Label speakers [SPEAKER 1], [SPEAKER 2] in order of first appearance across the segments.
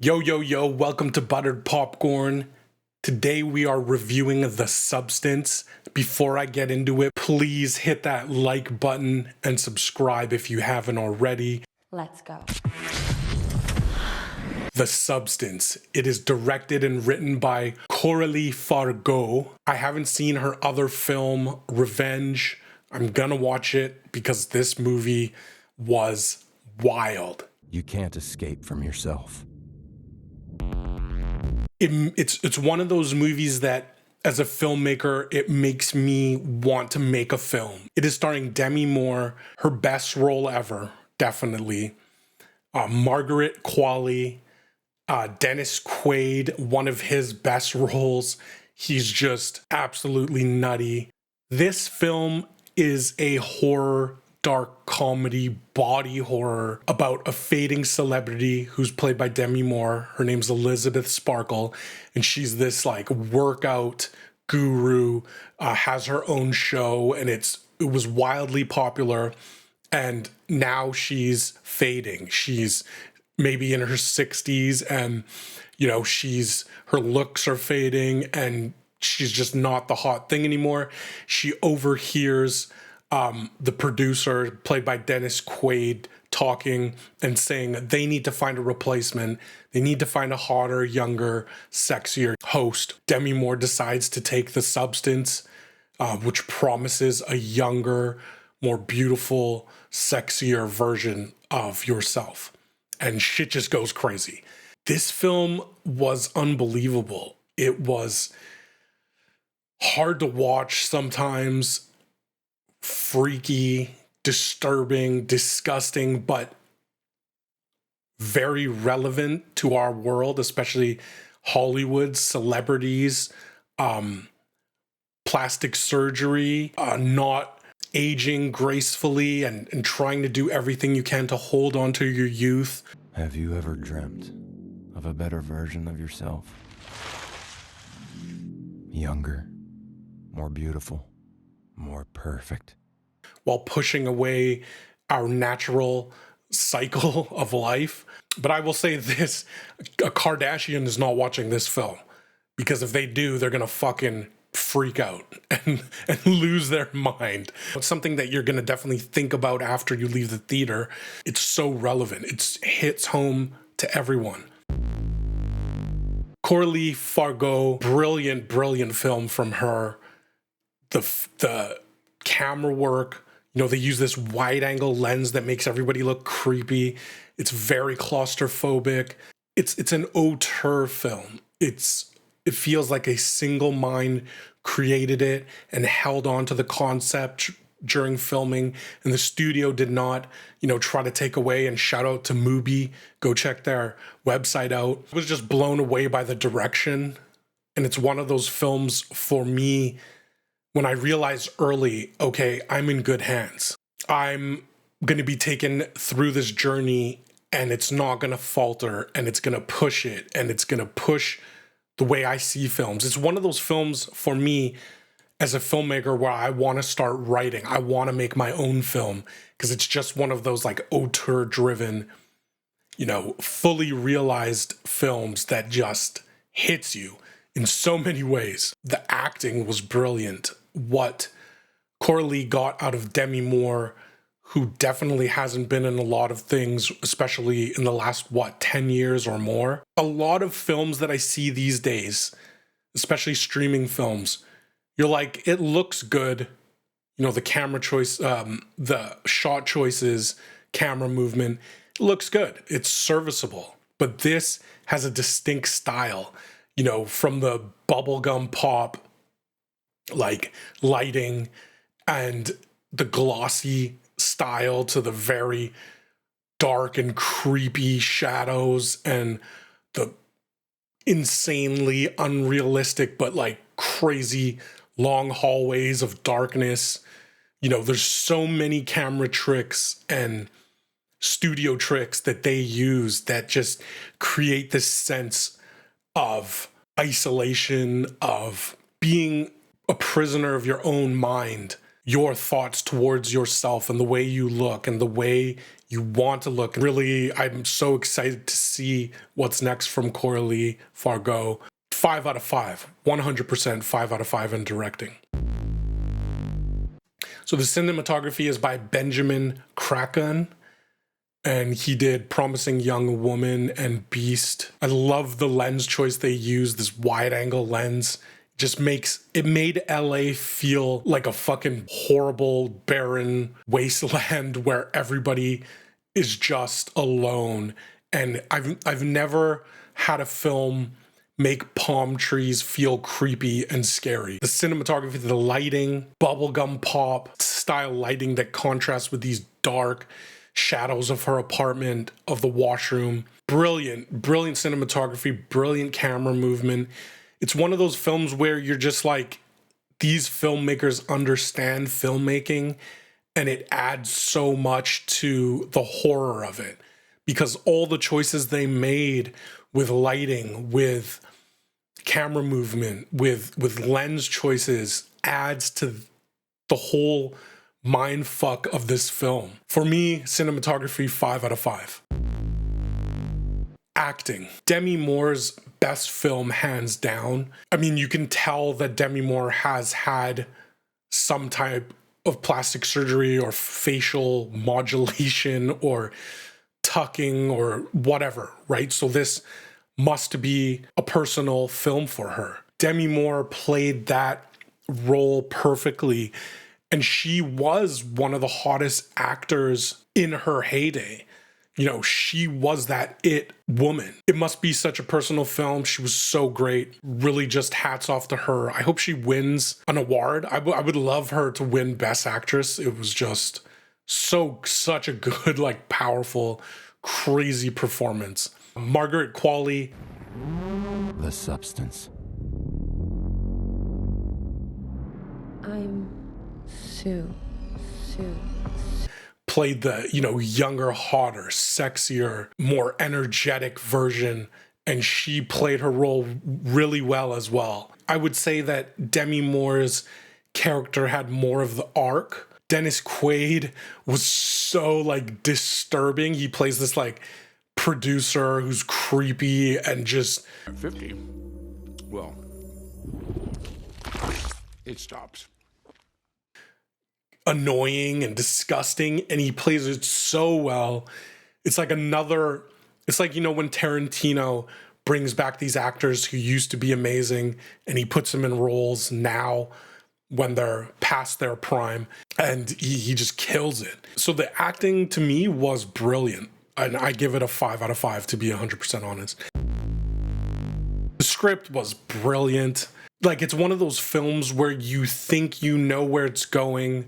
[SPEAKER 1] Yo, yo, yo, welcome to Buttered Popcorn. Today we are reviewing The Substance. Before I get into it, please hit that like button and subscribe if you haven't already.
[SPEAKER 2] Let's go.
[SPEAKER 1] The Substance. It is directed and written by Qualley Fargo. I haven't seen her other film, Revenge. I'm gonna watch it because this movie was wild.
[SPEAKER 3] You can't escape from yourself.
[SPEAKER 1] It's one of those movies that, as a filmmaker, it makes me want to make a film. It is starring Demi Moore, her best role ever, definitely. Margaret, Qualley, Dennis Quaid, one of his best roles. He's just absolutely nutty. This film is a horror, dark comedy, body horror about a fading celebrity who's played by Demi Moore. Her name's Elizabeth Sparkle, and she's this like workout guru, has her own show, and it was wildly popular. And now she's fading. She's maybe in her 60s, and her looks are fading, and she's just not the hot thing anymore. She overhears the producer, played by Dennis Quaid, talking and saying they need to find a replacement. They need to find a hotter, younger, sexier host. Demi Moore decides to take The Substance, which promises a younger, more beautiful, sexier version of yourself. And shit just goes crazy. This film was unbelievable. It was hard to watch sometimes, freaky, disturbing, disgusting, but very relevant to our world, especially Hollywood, celebrities, plastic surgery, not aging gracefully, and trying to do everything you can to hold on to your youth.
[SPEAKER 3] Have you ever dreamt of a better version of yourself? Younger, more beautiful, more perfect.
[SPEAKER 1] While pushing away our natural cycle of life. But I will say this, a Kardashian is not watching this film, because if they do, they're gonna fucking freak out and lose their mind. It's something that you're gonna definitely think about after you leave the theater. It's so relevant. It hits home to everyone. Qualley Fargo, brilliant film from her. The camera work, they use this wide angle lens that makes everybody look creepy. It's very claustrophobic. It's an auteur film. It feels like a single mind created it and held on to the concept during filming, and the studio did not, try to take away. And shout out to Mubi. Go check their website out. I was just blown away by the direction. And it's one of those films for me when I realized early, okay, I'm in good hands. I'm going to be taken through this journey, and it's not going to falter, and it's going to push it, and it's going to push the way I see films. It's one of those films for me as a filmmaker where I want to start writing. I want to make my own film, because it's just one of those like auteur driven, fully realized films that just hits you in so many ways. The acting was brilliant. What Qualley got out of Demi Moore, who definitely hasn't been in a lot of things, especially in the last, 10 years or more. A lot of films that I see these days, especially streaming films, you're like, it looks good. The camera choice, the shot choices, camera movement, it looks good. It's serviceable. But this has a distinct style, from the bubblegum pop, like lighting, and the glossy style to the very dark and creepy shadows and the insanely unrealistic but like crazy long hallways of darkness. There's so many camera tricks and studio tricks that they use that just create this sense of isolation, of being a prisoner of your own mind. your thoughts towards yourself and the way you look and the way you want to look. Really, I'm so excited to see what's next from Qualley Fargo. 5 out of 5, 100% 5 out of 5 in directing. So the cinematography is by Benjamin Kraken, and he did Promising Young Woman and Beast. I love the lens choice they used, this wide angle lens. It made LA feel like a fucking horrible, barren wasteland where everybody is just alone. And I've never had a film make palm trees feel creepy and scary. The cinematography, the lighting, bubblegum pop style lighting that contrasts with these dark shadows of her apartment, of the washroom. Brilliant cinematography, brilliant camera movement. It's one of those films where you're just like, these filmmakers understand filmmaking, and it adds so much to the horror of it, because all the choices they made with lighting, with camera movement, with lens choices adds to the whole mind fuck of this film. For me, cinematography, 5 out of 5. Acting. Demi Moore's best film, hands down. I mean, you can tell that Demi Moore has had some type of plastic surgery or facial modulation or tucking or whatever, right? So this must be a personal film for her. Demi Moore played that role perfectly, and she was one of the hottest actors in her heyday. You know, she was that it woman. It must be such a personal film. She was so great. Really just hats off to her. I hope she wins an award. I would love her to win Best Actress. It was just such a good, like, powerful, crazy performance. Margaret Qualley.
[SPEAKER 3] The substance.
[SPEAKER 2] I'm Sue.
[SPEAKER 1] Played the, younger, hotter, sexier, more energetic version, and she played her role really well as well. I would say that Demi Moore's character had more of the arc. Dennis Quaid was so, like, disturbing. He plays this, like, producer who's creepy and just...
[SPEAKER 4] 50. Well, it stops.
[SPEAKER 1] Annoying and disgusting, and he plays it so well. It's like when Tarantino brings back these actors who used to be amazing and he puts them in roles now when they're past their prime, and he just kills it. So the acting to me was brilliant, and I give it a 5 out of 5 to be 100% honest. The script was brilliant. Like, it's one of those films where you think you know where it's going,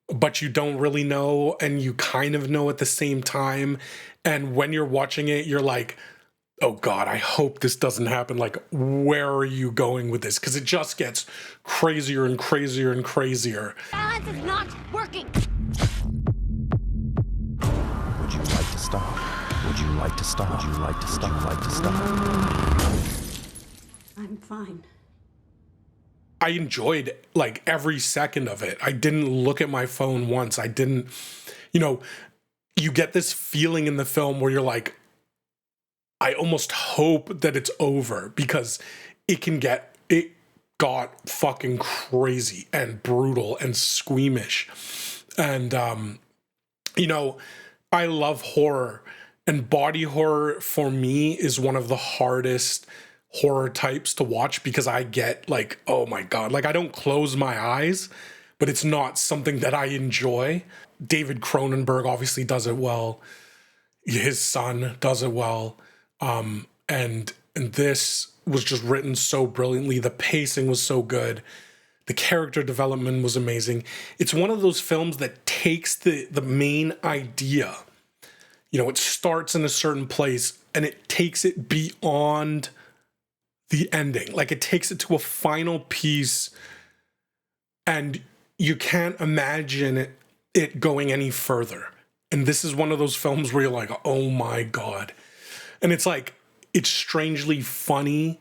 [SPEAKER 1] but you don't really know, and you kind of know at the same time. And when you're watching it, you're like, oh God, I hope this doesn't happen. Like, where are you going with this? Because it just gets crazier and crazier and crazier.
[SPEAKER 5] Balance is not working.
[SPEAKER 3] Would you like to stop? Would you like to stop? Would you like to stop? Would you like to stop?
[SPEAKER 5] I'm fine.
[SPEAKER 1] I enjoyed, like, every second of it. I didn't look at my phone once. I didn't, you get this feeling in the film where you're like, I almost hope that it's over, because it got fucking crazy and brutal and squeamish. And, I love horror, and body horror for me is one of the hardest horror types to watch, because I get like, oh my God, like, I don't close my eyes, but it's not something that I enjoy. David Cronenberg obviously does it well. His son does it well. And this was just written so brilliantly. The pacing was so good. The character development was amazing. It's one of those films that takes the main idea. It starts in a certain place and it takes it beyond the ending. Like, it takes it to a final piece, and you can't imagine it going any further. And this is one of those films where you're like, oh my God. And it's like, it's strangely funny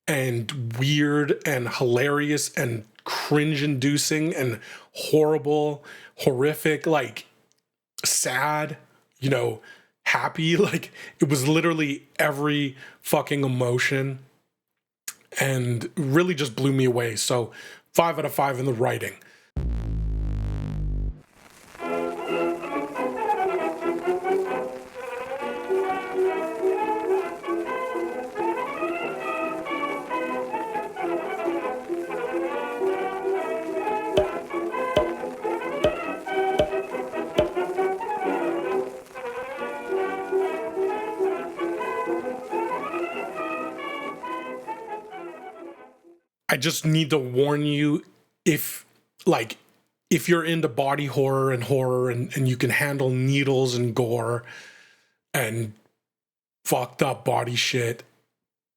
[SPEAKER 1] and weird and hilarious and cringe-inducing and horrible, horrific, like sad, you know, happy. Like it was literally every fucking emotion and really just blew me away. So 5 out of 5 in the writing. I just need to warn you, if you're into body horror and you can handle needles and gore and fucked up body shit,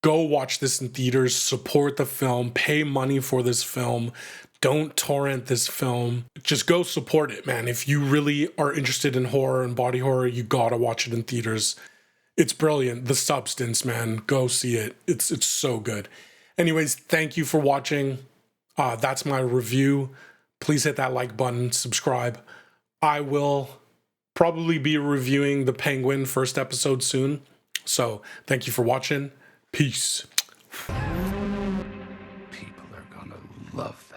[SPEAKER 1] go watch this in theaters, support the film, pay money for this film. Don't torrent this film. Just go support it, man. If you really are interested in horror and body horror, you gotta watch it in theaters. It's brilliant. The Substance, man. Go see it. It's so good. Anyways, thank you for watching. That's my review. Please hit that like button, subscribe. I will probably be reviewing The Penguin first episode soon. So thank you for watching. Peace.
[SPEAKER 4] People are gonna love that.